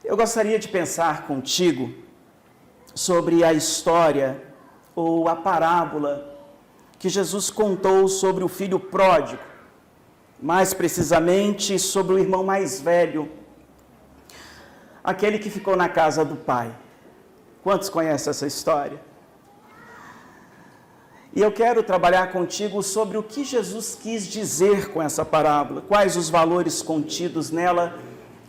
Eu gostaria de pensar contigo sobre a história ou a parábola que Jesus contou sobre o filho pródigo, mais precisamente sobre o irmão mais velho, aquele que ficou na casa do pai. Quantos conhecem essa história? E eu quero trabalhar contigo sobre o que Jesus quis dizer com essa parábola, quais os valores contidos nela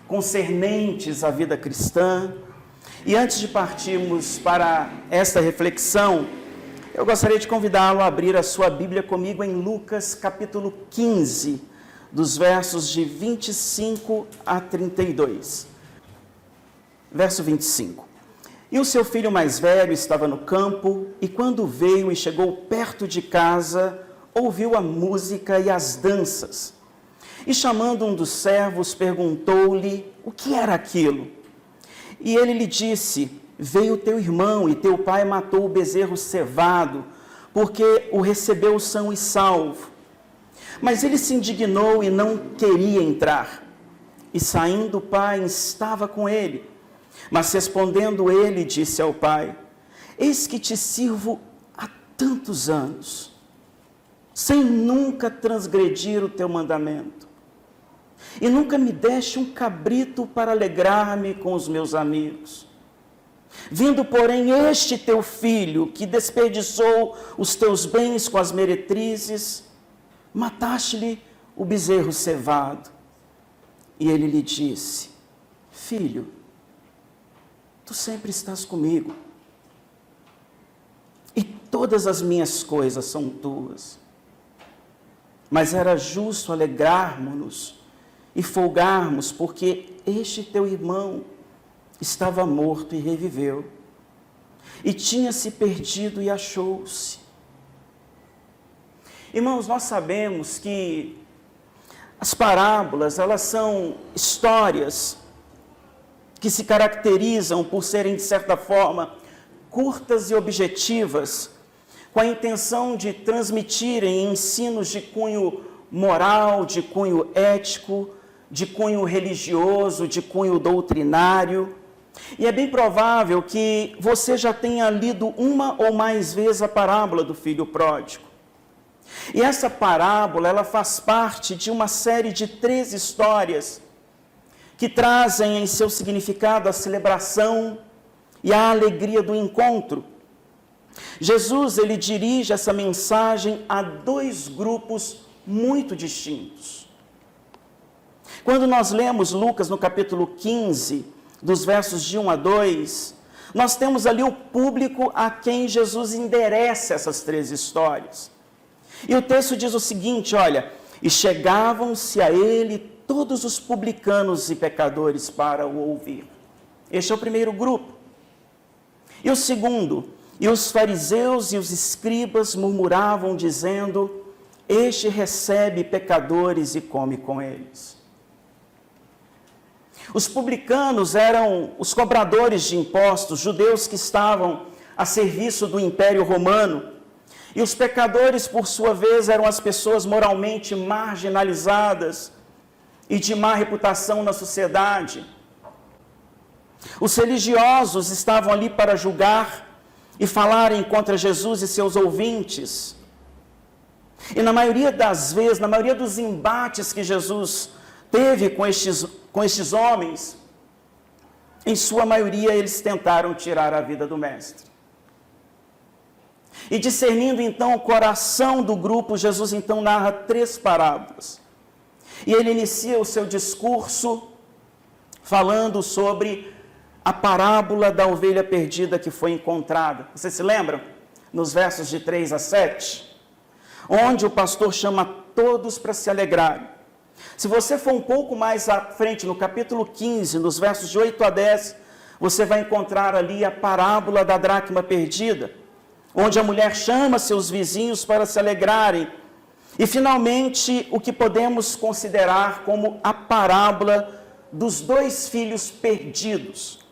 concernentes à vida cristã. E antes de partirmos para esta reflexão, eu gostaria de convidá-lo a abrir a sua Bíblia comigo em Lucas capítulo 15, dos versos de 25 a 32. Verso 25. E o seu filho mais velho estava no campo, e quando veio e chegou perto de casa, ouviu a música e as danças. E chamando um dos servos, perguntou-lhe o que era aquilo. E ele lhe disse: veio teu irmão, e teu pai matou o bezerro cevado, porque o recebeu são e salvo. Mas ele se indignou e não queria entrar. E saindo o pai estava com ele. Mas respondendo ele, disse ao pai: eis que te sirvo há tantos anos, sem nunca transgredir o teu mandamento. E nunca me deste um cabrito para alegrar-me com os meus amigos. Vindo, porém, este teu filho, que desperdiçou os teus bens com as meretrizes, mataste-lhe o bezerro cevado. E ele lhe disse: filho, tu sempre estás comigo, e todas as minhas coisas são tuas. Mas era justo alegrarmos-nos e folgarmos, porque este teu irmão estava morto e reviveu, e tinha-se perdido e achou-se. Irmãos, nós sabemos que as parábolas, elas são histórias que se caracterizam por serem, de certa forma, curtas e objetivas, com a intenção de transmitirem ensinos de cunho moral, de cunho ético, de cunho religioso, de cunho doutrinário. E é bem provável que você já tenha lido uma ou mais vezes a parábola do filho pródigo. E essa parábola, ela faz parte de uma série de 3 histórias que trazem em seu significado a celebração e a alegria do encontro. Jesus, ele dirige essa mensagem a 2 grupos muito distintos. Quando nós lemos Lucas no capítulo 15, dos versos de 1 a 2, nós temos ali o público a quem Jesus endereça essas 3 histórias. E o texto diz o seguinte, olha: e chegavam-se a ele todos os publicanos e pecadores para o ouvir. Este é o primeiro grupo. E o segundo: e os fariseus e os escribas murmuravam, dizendo: este recebe pecadores e come com eles. Os publicanos eram os cobradores de impostos, judeus que estavam a serviço do Império Romano. E os pecadores, por sua vez, eram as pessoas moralmente marginalizadas e de má reputação na sociedade. Os religiosos estavam ali para julgar e falarem contra Jesus e seus ouvintes. E na maioria das vezes, na maioria dos embates que Jesus teve com estes homens, em sua maioria eles tentaram tirar a vida do mestre. E discernindo então o coração do grupo, Jesus então narra 3 parábolas. E ele inicia o seu discurso falando sobre a parábola da ovelha perdida que foi encontrada. Vocês se lembram? Nos versos de 3 a 7, onde o pastor chama todos para se alegrarem. Se você for um pouco mais à frente, no capítulo 15, nos versos de 8 a 10, você vai encontrar ali a parábola da dracma perdida, onde a mulher chama seus vizinhos para se alegrarem. E, finalmente, o que podemos considerar como a parábola dos 2 filhos perdidos,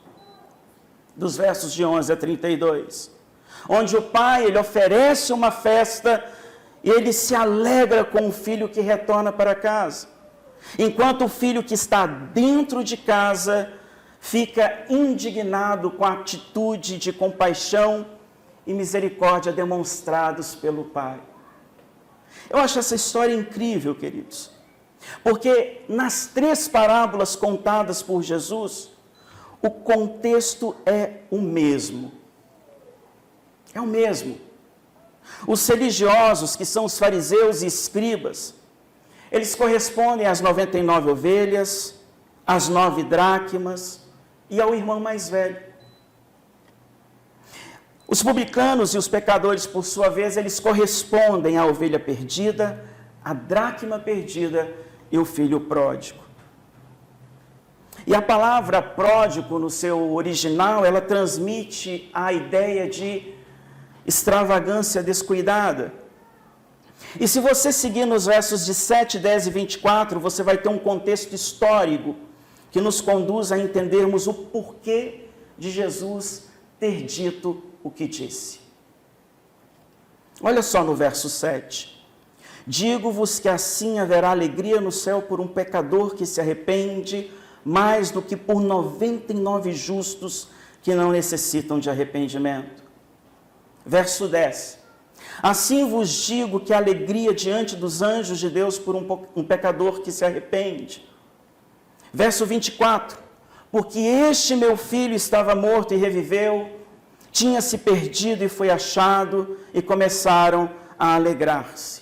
dos versos de 11 a 32, onde o pai, ele oferece uma festa e ele se alegra com o filho que retorna para casa, enquanto o filho que está dentro de casa fica indignado com a atitude de compaixão e misericórdia demonstrados pelo Pai. Eu acho essa história incrível, queridos, porque nas 3 parábolas contadas por Jesus, o contexto é o mesmo. É o mesmo. Os religiosos, que são os fariseus e escribas, eles correspondem às 99 ovelhas, às 9 dracmas e ao irmão mais velho. Os publicanos e os pecadores, por sua vez, eles correspondem à ovelha perdida, à dracma perdida e o filho pródigo. E a palavra pródigo, no seu original, ela transmite a ideia de extravagância descuidada. E se você seguir nos versos de 7, 10 e 24, você vai ter um contexto histórico que nos conduz a entendermos o porquê de Jesus ter dito o que disse. Olha só no verso 7. Digo-vos que assim haverá alegria no céu por um pecador que se arrepende, mais do que por 99 justos que não necessitam de arrependimento. Verso 10. Assim vos digo que a alegria diante dos anjos de Deus por um pecador que se arrepende. Verso 24. Porque este meu filho estava morto e reviveu, tinha se perdido e foi achado, e começaram a alegrar-se.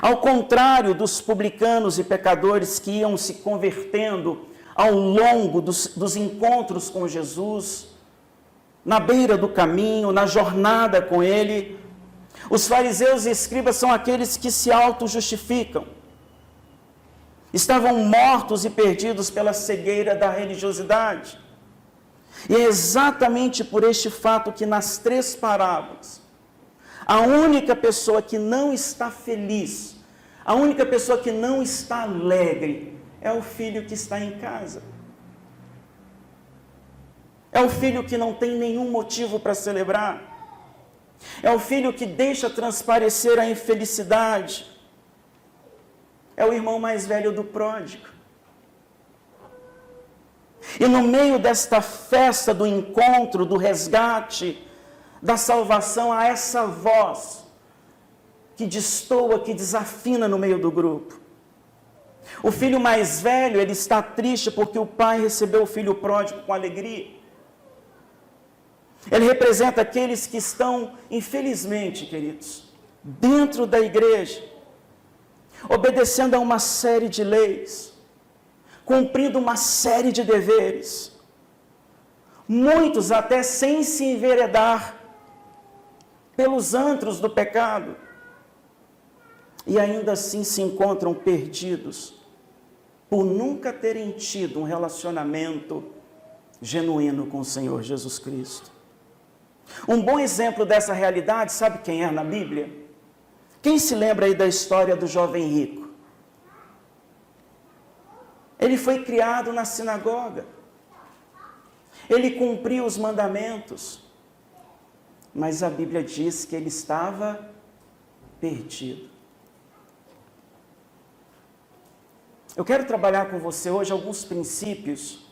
Ao contrário dos publicanos e pecadores que iam se convertendo ao longo dos encontros com Jesus, na beira do caminho, na jornada com Ele, os fariseus e escribas são aqueles que se auto-justificam. Estavam mortos e perdidos pela cegueira da religiosidade. E é exatamente por este fato que nas 3 parábolas, a única pessoa que não está feliz, a única pessoa que não está alegre, é o filho que está em casa. É o filho que não tem nenhum motivo para celebrar. É o filho que deixa transparecer a infelicidade. É o irmão mais velho do pródigo. E no meio desta festa do encontro, do resgate, da salvação, há essa voz que destoa, que desafina no meio do grupo. O filho mais velho, ele está triste porque o pai recebeu o filho pródigo com alegria. Ele representa aqueles que estão, infelizmente, queridos, dentro da igreja, obedecendo a uma série de leis, cumprindo uma série de deveres, muitos até sem se enveredar pelos antros do pecado, e ainda assim se encontram perdidos, por nunca terem tido um relacionamento genuíno com o Senhor Jesus Cristo. Um bom exemplo dessa realidade, sabe quem é na Bíblia? Quem se lembra aí da história do jovem rico? Ele foi criado na sinagoga. Ele cumpriu os mandamentos. Mas a Bíblia diz que ele estava perdido. Eu quero trabalhar com você hoje alguns princípios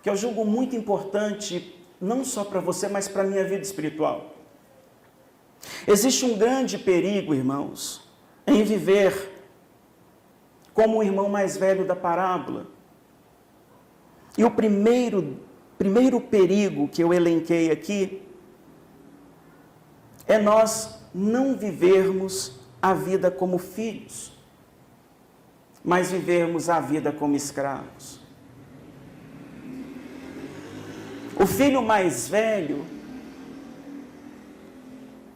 que eu julgo muito importante, não só para você, mas para a minha vida espiritual. Existe um grande perigo, irmãos, em viver como o irmão mais velho da parábola. E o primeiro perigo que eu elenquei aqui é nós não vivermos a vida como filhos, mas vivermos a vida como escravos. O filho mais velho,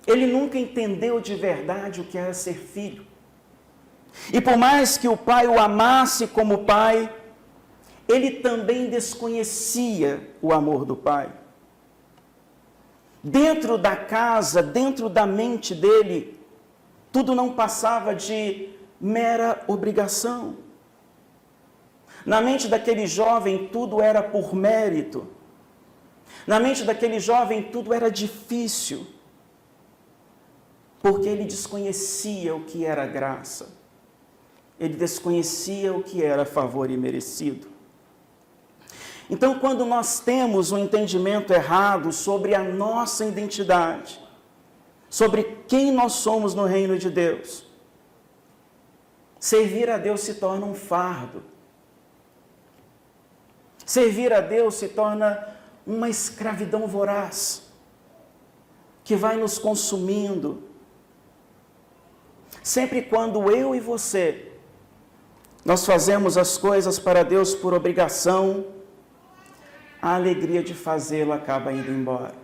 ele nunca entendeu de verdade o que era ser filho. E por mais que o pai o amasse como pai, ele também desconhecia o amor do pai. Dentro da casa, dentro da mente dele, tudo não passava de mera obrigação. Na mente daquele jovem, tudo era por mérito. Na mente daquele jovem, tudo era difícil, porque ele desconhecia o que era graça. Ele desconhecia o que era favor imerecido. Então, quando nós temos um entendimento errado sobre a nossa identidade, sobre quem nós somos no reino de Deus, servir a Deus se torna um fardo. Servir a Deus se torna uma escravidão voraz, que vai nos consumindo. Sempre quando eu e você, nós fazemos as coisas para Deus por obrigação, a alegria de fazê-lo acaba indo embora.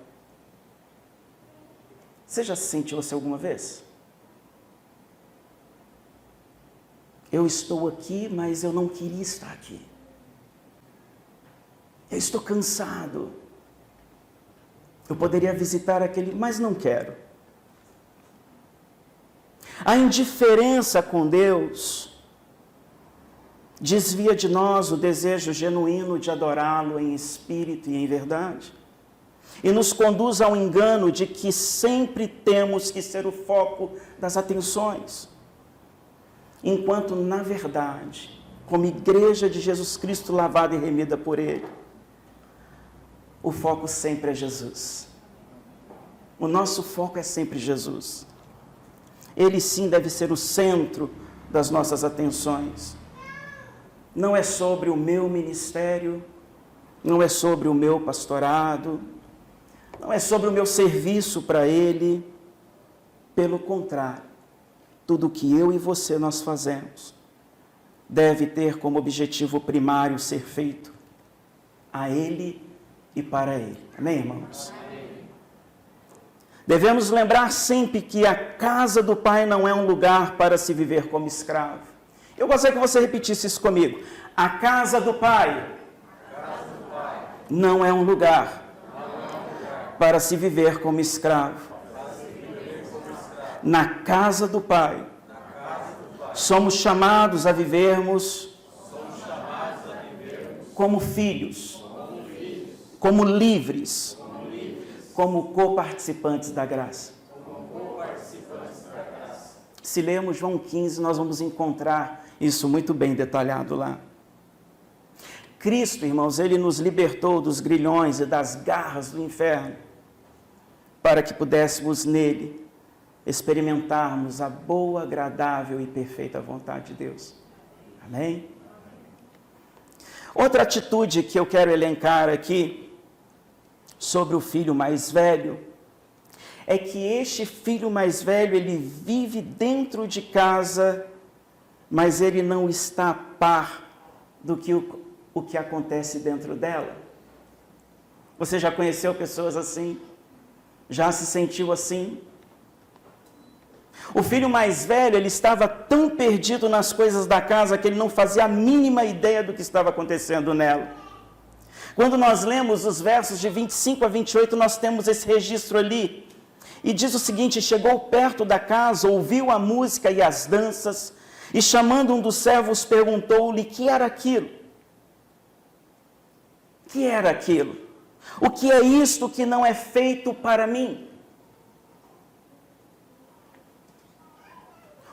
Você já se sentiu assim alguma vez? Eu estou aqui, mas eu não queria estar aqui. Eu estou cansado. Eu poderia visitar aquele, mas não quero. A indiferença com Deus desvia de nós o desejo genuíno de adorá-lo em espírito e em verdade, e nos conduz ao engano de que sempre temos que ser o foco das atenções, enquanto, na verdade, como igreja de Jesus Cristo lavada e remida por Ele, o foco sempre é Jesus. O nosso foco é sempre Jesus. Ele sim deve ser o centro das nossas atenções. Não é sobre o meu ministério, não é sobre o meu pastorado, não é sobre o meu serviço para Ele. Pelo contrário, tudo que eu e você nós fazemos deve ter como objetivo primário ser feito a Ele e para Ele. Amém, irmãos? Amém. Devemos lembrar sempre que a casa do Pai não é um lugar para se viver como escravo. Eu gostaria que você repetisse isso comigo. A casa do Pai não é um lugar para se viver como escravo. Na casa do Pai, somos chamados a vivermos como filhos, como livres, como coparticipantes da graça. Se lermos João 15, nós vamos encontrar isso muito bem detalhado lá. Cristo, irmãos, Ele nos libertou dos grilhões e das garras do inferno, para que pudéssemos nele experimentarmos a boa, agradável e perfeita vontade de Deus. Amém? Outra atitude que eu quero elencar aqui, sobre o filho mais velho, é que este filho mais velho, ele vive dentro de casa, mas ele não está a par do que o que acontece dentro dela. Você já conheceu pessoas assim? Já se sentiu assim? O filho mais velho, ele estava tão perdido nas coisas da casa que ele não fazia a mínima ideia do que estava acontecendo nela. Quando nós lemos os versos de 25 a 28, nós temos esse registro ali. E diz o seguinte: chegou perto da casa, ouviu a música e as danças, e chamando um dos servos, perguntou-lhe que era aquilo. Que era aquilo? O que é isto que não é feito para mim?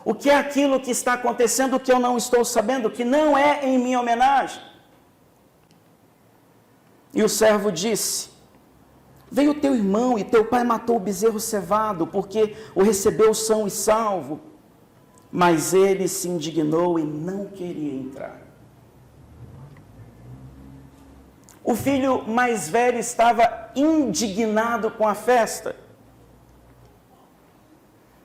O que é aquilo que está acontecendo que eu não estou sabendo, que não é em minha homenagem? E o servo disse: veio teu irmão e teu pai matou o bezerro cevado, porque o recebeu são e salvo. Mas ele se indignou e não queria entrar. O filho mais velho estava indignado com a festa.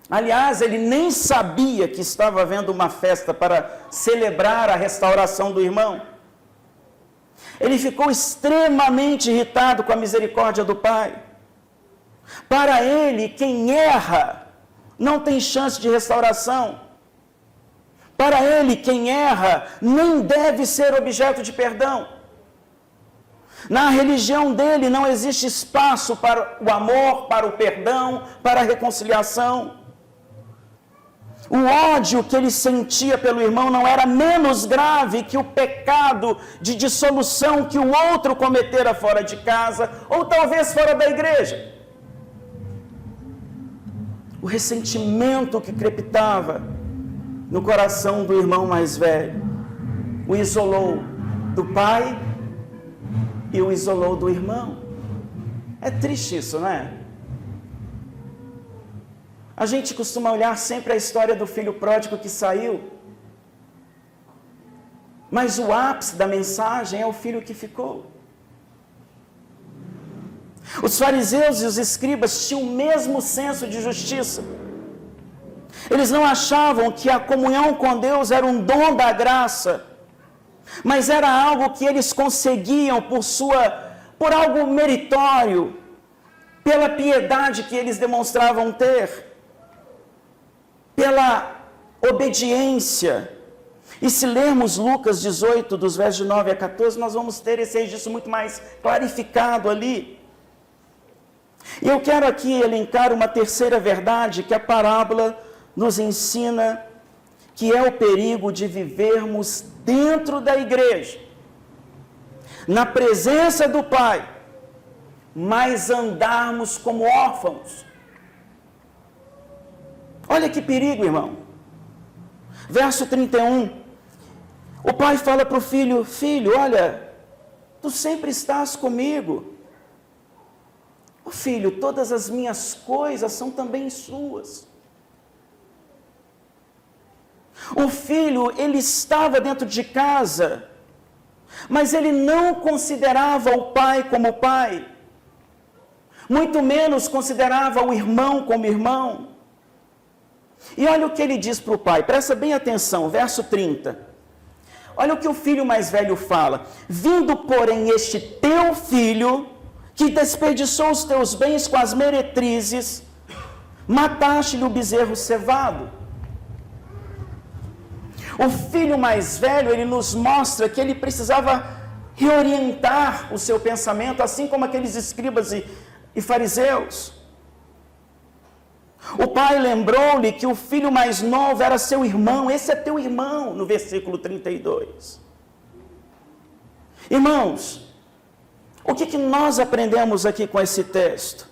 Aliás, ele nem sabia que estava havendo uma festa para celebrar a restauração do irmão. Ele ficou extremamente irritado com a misericórdia do pai. Para ele, quem erra não tem chance de restauração. Para ele, quem erra nem deve ser objeto de perdão. Na religião dele não existe espaço para o amor, para o perdão, para a reconciliação. O ódio que ele sentia pelo irmão não era menos grave que o pecado de dissolução que o outro cometera fora de casa, ou talvez fora da igreja. O ressentimento que crepitava no coração do irmão mais velho o isolou do pai e o isolou do irmão. É triste isso, não é? A gente costuma olhar sempre a história do filho pródigo que saiu, mas o ápice da mensagem é o filho que ficou. Os fariseus e os escribas tinham o mesmo senso de justiça. Eles não achavam que a comunhão com Deus era um dom da graça, mas era algo que eles conseguiam por algo meritório, pela piedade que eles demonstravam ter, pela obediência. E se lermos Lucas 18, dos versos de 9 a 14, nós vamos ter esse registro muito mais clarificado ali. E eu quero aqui elencar uma terceira verdade que a parábola nos ensina, que é o perigo de vivermos dentro da igreja, na presença do Pai, mas andarmos como órfãos. Olha que perigo, irmão. Verso 31, o pai fala para o filho: filho, olha, tu sempre estás comigo. Ô filho, todas as minhas coisas são também suas. O filho, ele estava dentro de casa, mas ele não considerava o pai como pai, muito menos considerava o irmão como irmão. E olha o que ele diz para o pai, presta bem atenção, verso 30. Olha o que o filho mais velho fala: vindo, porém, este teu filho, que desperdiçou os teus bens com as meretrizes, mataste-lhe o bezerro cevado. O filho mais velho, ele nos mostra que ele precisava reorientar o seu pensamento, assim como aqueles escribas e fariseus. O pai lembrou-lhe que o filho mais novo era seu irmão. Esse é teu irmão, no versículo 32. Irmãos, o que nós aprendemos aqui com esse texto?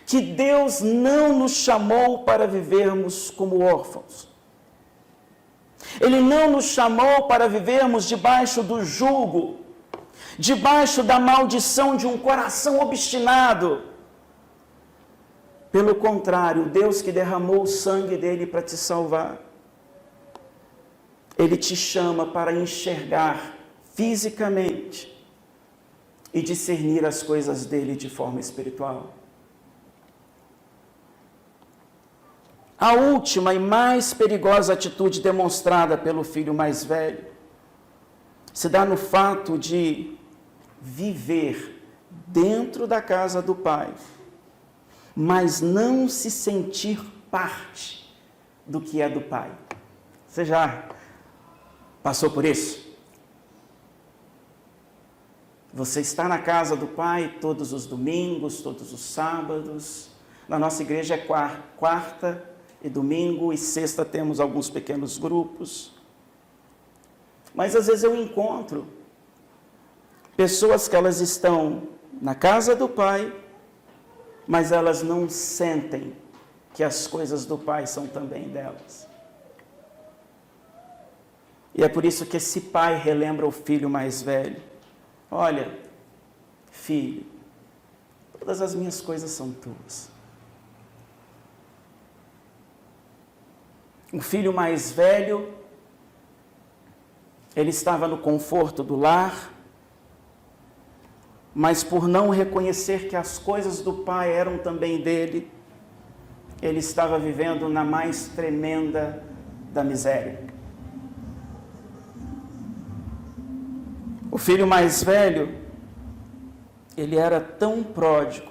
Que Deus não nos chamou para vivermos como órfãos. Ele não nos chamou para vivermos debaixo do jugo, debaixo da maldição de um coração obstinado. Pelo contrário, Deus que derramou o sangue dele para te salvar, Ele te chama para enxergar fisicamente e discernir as coisas dele de forma espiritual. A última e mais perigosa atitude demonstrada pelo filho mais velho se dá no fato de viver dentro da casa do pai, mas não se sentir parte do que é do pai. Você já passou por isso? Você está na casa do pai todos os domingos, todos os sábados. Na nossa igreja é quarta e domingo, e sexta temos alguns pequenos grupos. Mas às vezes eu encontro pessoas que elas estão na casa do pai, mas elas não sentem que as coisas do pai são também delas. E é por isso que esse pai relembra o filho mais velho: olha, filho, todas as minhas coisas são tuas. O filho mais velho, ele estava no conforto do lar, mas por não reconhecer que as coisas do pai eram também dele, ele estava vivendo na mais tremenda da miséria. O filho mais velho, ele era tão pródigo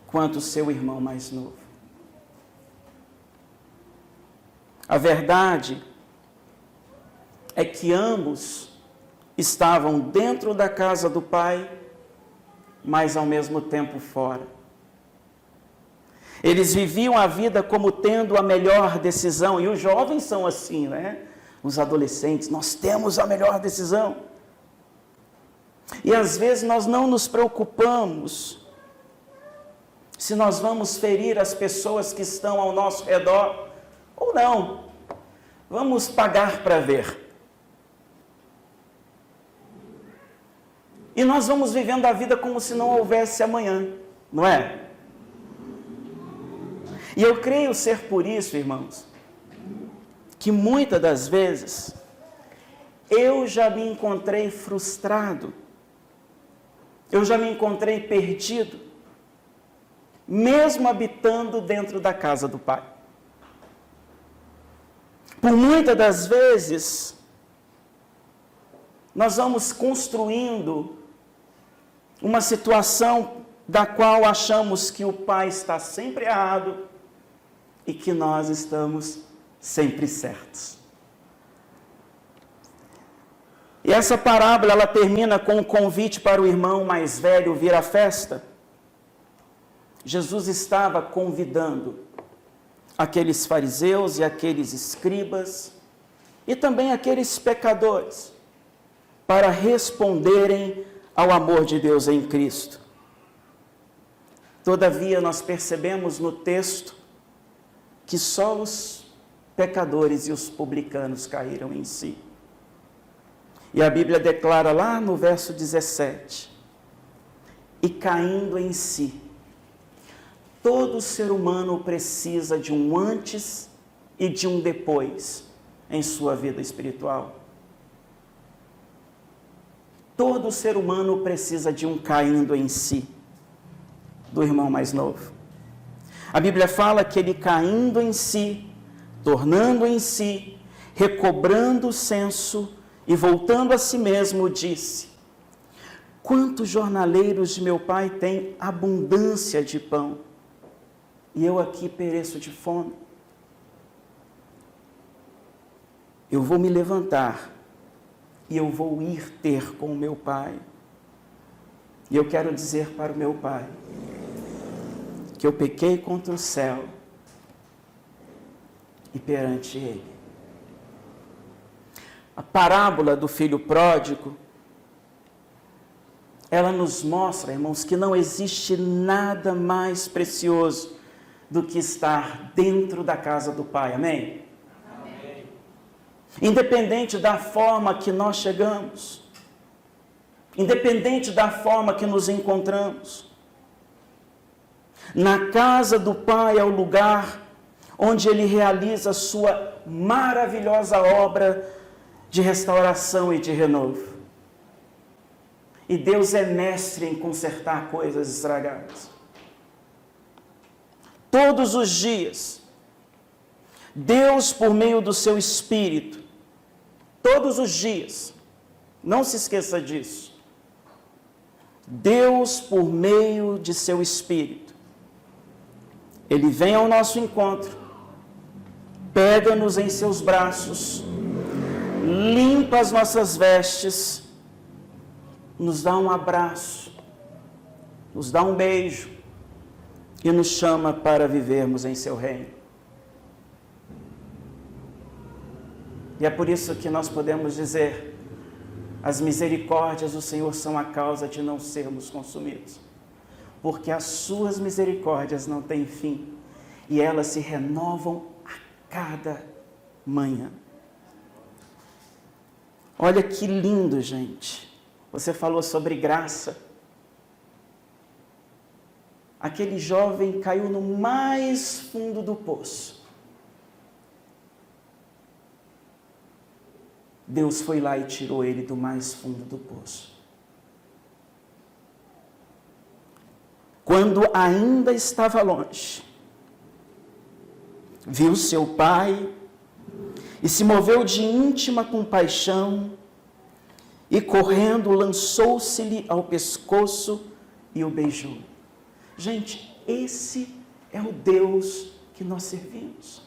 quanto o seu irmão mais novo. A verdade é que ambos estavam dentro da casa do pai, mas ao mesmo tempo fora. Eles viviam a vida como tendo a melhor decisão, e os jovens são assim, né? Os adolescentes, nós temos a melhor decisão. E às vezes nós não nos preocupamos se nós vamos ferir as pessoas que estão ao nosso redor ou não. Vamos pagar para ver. E nós vamos vivendo a vida como se não houvesse amanhã, não é? E eu creio ser por isso, irmãos, que muitas das vezes eu já me encontrei frustrado, eu já me encontrei perdido, mesmo habitando dentro da casa do Pai. Por muitas das vezes, nós vamos construindo uma situação da qual achamos que o Pai está sempre errado e que nós estamos sempre certos. E essa parábola, ela termina com um convite para o irmão mais velho vir à festa. Jesus estava convidando aqueles fariseus e aqueles escribas e também aqueles pecadores para responderem ao amor de Deus em Cristo. Todavia, nós percebemos no texto que só os pecadores e os publicanos caíram em si. E a Bíblia declara lá no verso 17: e caindo em si. Todo ser humano precisa de um antes e de um depois em sua vida espiritual. Todo ser humano precisa de um caindo em si, do irmão mais novo. A Bíblia fala que ele caindo em si, tornando em si, recobrando o senso e voltando a si mesmo, disse: quantos jornaleiros de meu pai têm abundância de pão, e eu aqui pereço de fome? Eu vou me levantar e eu vou ir ter com o meu pai. E eu quero dizer para o meu pai que eu pequei contra o céu e perante ele. A parábola do filho pródigo, ela nos mostra, irmãos, que não existe nada mais precioso do que estar dentro da casa do Pai, amém? Amém. Independente da forma que nós chegamos, independente da forma que nos encontramos, na casa do Pai é o lugar onde Ele realiza a sua maravilhosa obra de restauração e de renovo. E Deus é mestre em consertar coisas estragadas. Todos os dias, Deus, por meio do seu Espírito, todos os dias, não se esqueça disso, Deus, por meio de seu Espírito, Ele vem ao nosso encontro, pega-nos em seus braços, limpa as nossas vestes, nos dá um abraço, nos dá um beijo e nos chama para vivermos em seu reino. E é por isso que nós podemos dizer: as misericórdias do Senhor são a causa de não sermos consumidos, porque as suas misericórdias não têm fim e elas se renovam a cada manhã. Olha que lindo, gente. Você falou sobre graça. Aquele jovem caiu no mais fundo do poço. Deus foi lá e tirou ele do mais fundo do poço. Quando ainda estava longe, viu seu pai e se moveu de íntima compaixão e correndo lançou-se-lhe ao pescoço e o beijou. Gente, esse é o Deus que nós servimos.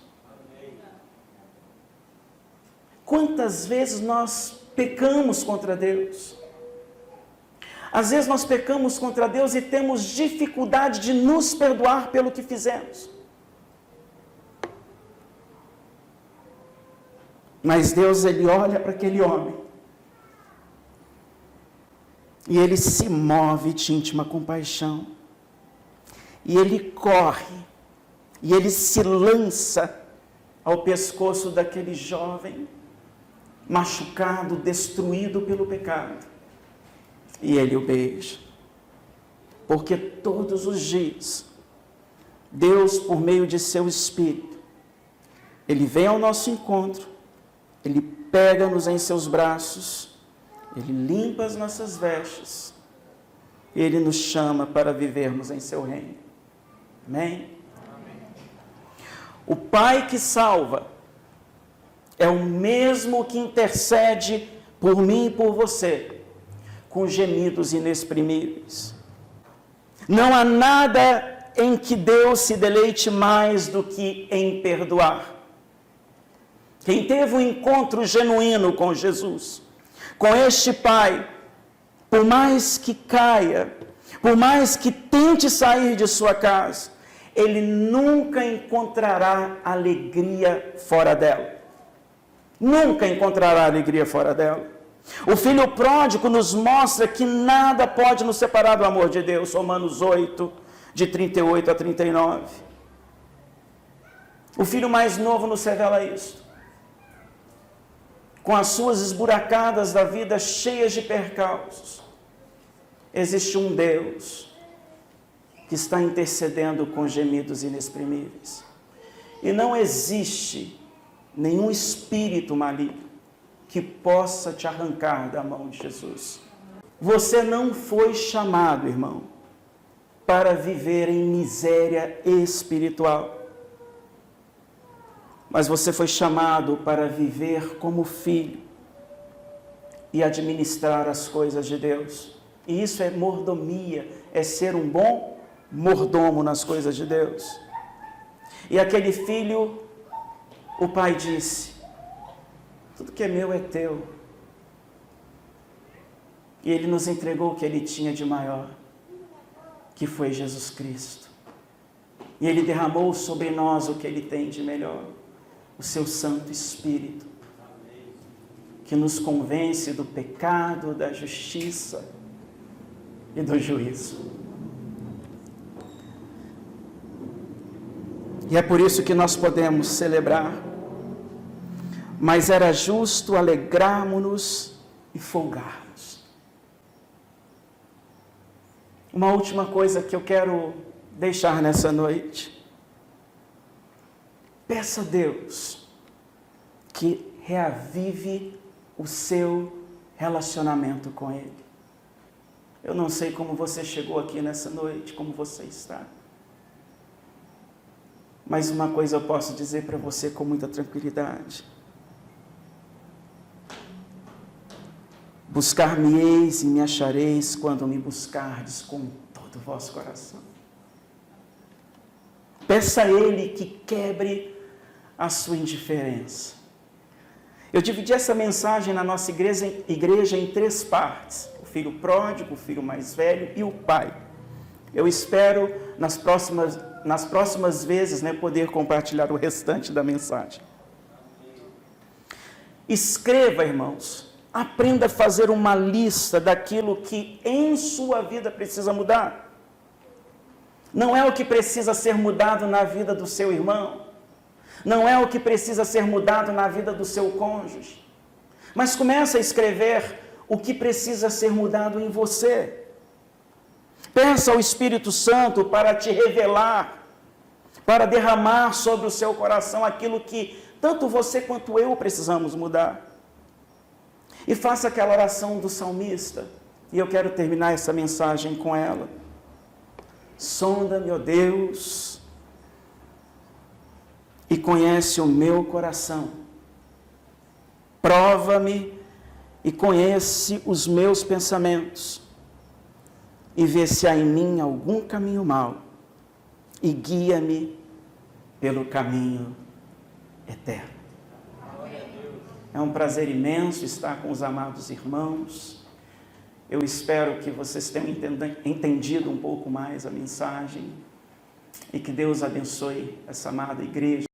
Quantas vezes nós pecamos contra Deus? Às vezes nós pecamos contra Deus e temos dificuldade de nos perdoar pelo que fizemos. Mas Deus, Ele olha para aquele homem e Ele se move de íntima compaixão. E Ele corre e Ele se lança ao pescoço daquele jovem machucado, destruído pelo pecado. e ele o beija. Porque todos os dias, Deus, por meio de seu Espírito, ele vem ao nosso encontro, ele pega-nos em seus braços, ele limpa as nossas vestes, ele nos chama para vivermos em seu reino. Amém? O Pai que salva é o mesmo que intercede por mim e por você, com gemidos inexprimíveis. Não há nada em que Deus se deleite mais do que em perdoar. Quem teve um encontro genuíno com Jesus, com este Pai, por mais que caia, por mais que tente sair de sua casa, ele nunca encontrará alegria fora dela. Nunca encontrará alegria fora dela. O filho pródigo nos mostra que nada pode nos separar do amor de Deus. Romanos 8, de 38 a 39. O filho mais novo nos revela isso. Com as suas esburacadas da vida cheias de percalços, existe um Deus que está intercedendo com gemidos inexprimíveis. E não existe nenhum espírito maligno que possa te arrancar da mão de Jesus. Você não foi chamado, irmão, para viver em miséria espiritual. Mas você foi chamado para viver como filho e administrar as coisas de Deus. E isso é mordomia, é ser um bom mordomo nas coisas de Deus. E aquele filho, o pai disse: tudo que é meu é teu. E ele nos entregou o que ele tinha de maior, que foi Jesus Cristo. E ele derramou sobre nós o que ele tem de melhor, o seu Santo Espírito, que nos convence do pecado, da justiça e do juízo. E é por isso que nós podemos celebrar. Mas era justo alegrarmos-nos e folgarmos. Uma última coisa que eu quero deixar nessa noite. Peça a Deus que reavive o seu relacionamento com Ele. Eu não sei como você chegou aqui nessa noite, como você está. Mas uma coisa eu posso dizer para você com muita tranquilidade. Buscar-me-eis e me achareis quando me buscardes com todo o vosso coração. Peça a Ele que quebre a sua indiferença. Eu dividi essa mensagem na nossa igreja em 3 partes. O filho pródigo, o filho mais velho e o pai. Eu espero nas próximas vezes, poder compartilhar o restante da mensagem. Escreva, irmãos. Aprenda a fazer uma lista daquilo que em sua vida precisa mudar. Não é o que precisa ser mudado na vida do seu irmão. Não é o que precisa ser mudado na vida do seu cônjuge. Mas comece a escrever o que precisa ser mudado em você. Peça ao Espírito Santo para te revelar, para derramar sobre o seu coração aquilo que tanto você quanto eu precisamos mudar. E faça aquela oração do salmista. E eu quero terminar essa mensagem com ela. Sonda-me, ó Deus, e conhece o meu coração. Prova-me e conhece os meus pensamentos. E vê se há em mim algum caminho mau. E guia-me pelo caminho eterno. É um prazer imenso estar com os amados irmãos. Eu espero que vocês tenham entendido um pouco mais a mensagem e que Deus abençoe essa amada igreja.